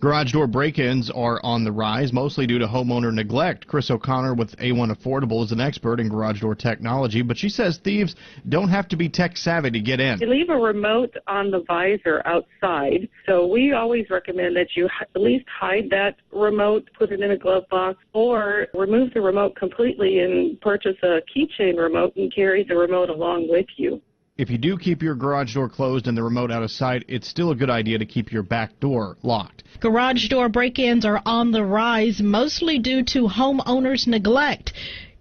Garage door break-ins are on the rise, mostly due to homeowner neglect. Kris O'Connor with A1 Affordable is an expert in garage door technology, but she says thieves don't have to be tech-savvy to get in. You leave a remote on the visor outside, so we always recommend that you at least hide that remote, put it in a glove box, or remove the remote completely and purchase a keychain remote and carry the remote along with you. If you do keep your garage door closed and the remote out of sight, it's still a good idea to keep your back door locked. Garage door break-ins are on the rise, mostly due to homeowners' neglect.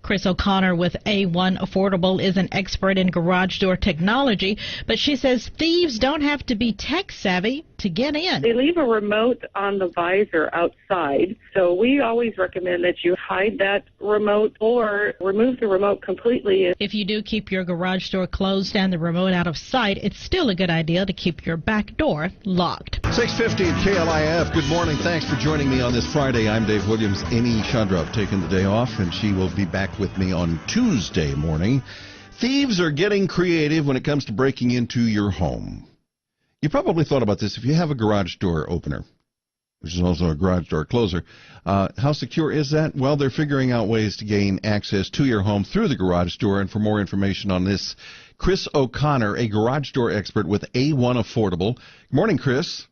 Kris O'Connor with A1 Affordable is an expert in garage door technology, but she says thieves don't have to be tech-savvy to get in. They leave a remote on the visor outside, so we always recommend that you hide that remote or remove the remote completely. If you do keep your garage door closed and the remote out of sight, it's still a good idea to keep your back door locked. 6:50 at KLIF. Good morning. Thanks for joining me on this Friday. I'm Dave Williams. Amy Chandrov taking the day off, and she will be back with me on Tuesday morning. Thieves are getting creative when it comes to breaking into your home. You probably thought about this. If you have a garage door opener, which is also a garage door closer, how secure is that? Well, they're figuring out ways to gain access to your home through the garage door. And for more information on this, Kris O'Connor, a garage door expert with A1 Affordable. Good morning, Kris.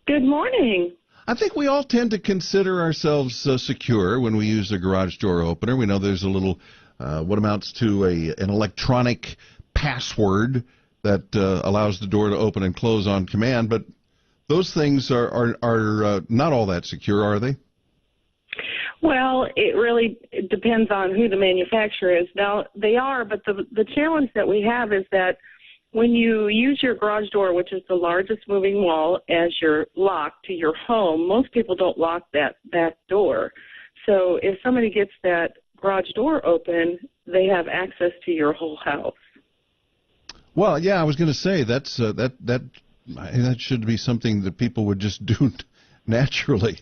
Good morning. I think we all tend to consider ourselves secure when we use a garage door opener. We know there's a little, what amounts to an electronic password that allows the door to open and close on command, but those things are not all that secure, are they? Well, it really depends on who the manufacturer is. Now, they are, but the challenge that we have is that when you use your garage door, which is the largest moving wall, as your lock to your home, most people don't lock that back door. So if somebody gets that garage door open, they have access to your whole house. Well, yeah, I was going to say that should be something that people would just do naturally.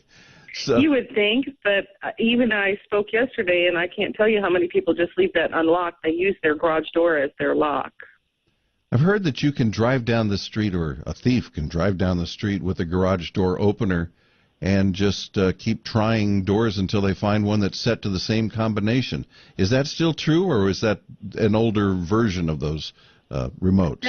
So. You would think, but even I spoke yesterday, and I can't tell you how many people just leave that unlocked. They use their garage door as their lock. I've heard that you can drive down the street, or a thief can drive down the street with a garage door opener and just keep trying doors until they find one that's set to the same combination. Is that still true, or is that an older version of those remotes?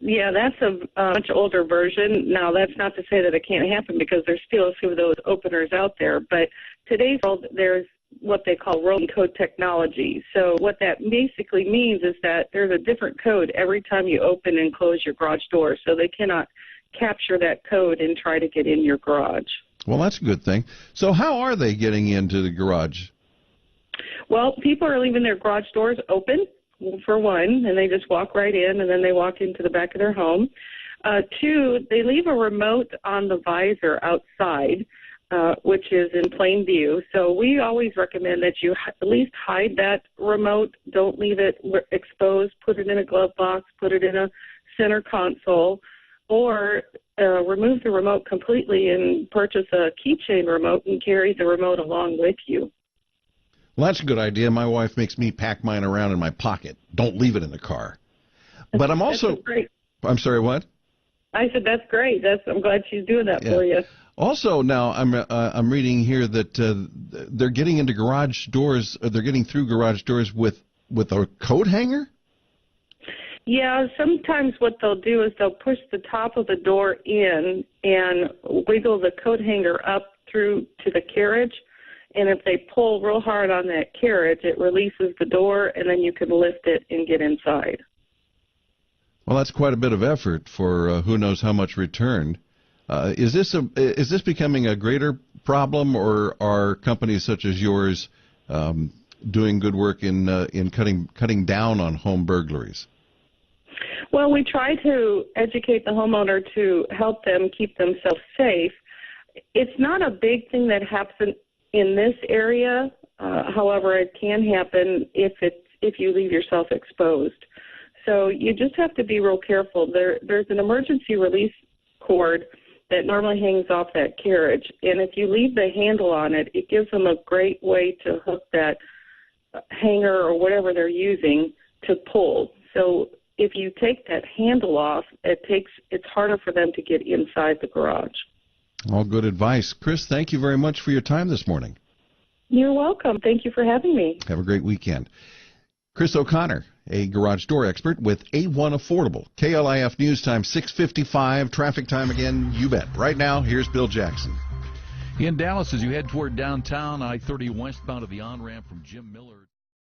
That's a much older version. Now, that's not to say that it can't happen, because there's still a few of those openers out there. But today's world, there's what they call rolling code technology. So what that basically means is that there's a different code every time you open and close your garage door, so they cannot capture that code and try to get in your garage. Well, that's a good thing. So how are they getting into the garage? Well, people are leaving their garage doors open, for one, and they just walk right in, and then they walk into the back of their home. Two, they leave a remote on the visor outside, which is in plain view. So we always recommend that you at least hide that remote. Don't leave it exposed. Put it in a glove box. Put it in a center console. Or remove the remote completely and purchase a keychain remote and carry the remote along with you. Well, that's a good idea. My wife makes me pack mine around in my pocket. Don't leave it in the car. But I'm also... That's great. I'm sorry, what? I said that's great. I'm glad she's doing that for you. Also, now I'm reading here that they're getting into garage doors. They're getting through garage doors with a coat hanger. Yeah, sometimes what they'll do is they'll push the top of the door in and wiggle the coat hanger up through to the carriage. And if they pull real hard on that carriage, it releases the door, and then you can lift it and get inside. Well, that's quite a bit of effort for who knows how much returned. Is this becoming a greater problem, or are companies such as yours doing good work in cutting down on home burglaries? Well, we try to educate the homeowner to help them keep themselves safe. It's not a big thing that happens in this area. However, it can happen if you leave yourself exposed. So you just have to be real careful. There's an emergency release cord that normally hangs off that carriage, and if you leave the handle on it, it gives them a great way to hook that hanger or whatever they're using to pull. So if you take that handle off, it's harder for them to get inside the garage. All good advice. Kris, thank you very much for your time this morning. You're welcome. Thank you for having me. Have a great weekend. Kris O'Connor, a garage door expert with A1 Affordable. KLIF News Time, 6:55. Traffic time again, you bet. Right now, here's Bill Jackson. In Dallas, as you head toward downtown, I-30 westbound of the on-ramp from Jim Miller.